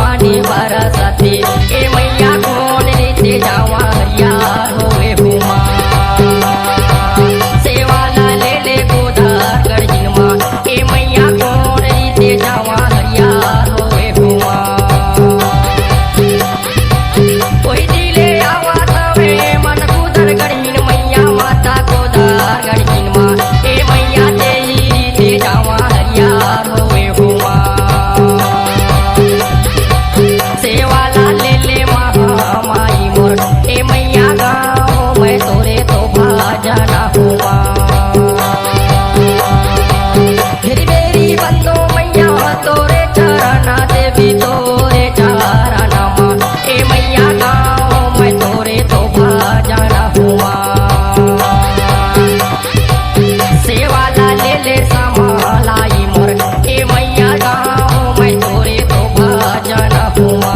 पानी बरसाते ए मैया कौन रीते जावा हरिया होवे हुमा सेवाला ले ले गोदार गढ़ मा ए मैया कौन रीते जावा हरिया होवे हुमा कोई दिले आवा तवे मन गोदार गढ़ मैया माता गोदार गढ़ मा ए मैया तेरी रीते जावा हरिया होवे हुमा सेवाला ले ले महामाई मोर ए मैया गाँव मैं तोरे तो भाजना हुआ फिर मेरी बंदो मैया तोरे चरना देवी तोरे चरना माँ ए मैया गाँव मैं तोरे तो भाजना हुआ सेवाला ले ले समालाई मोर ए मैया गाँव मैं तोरे तो भाजना हुआ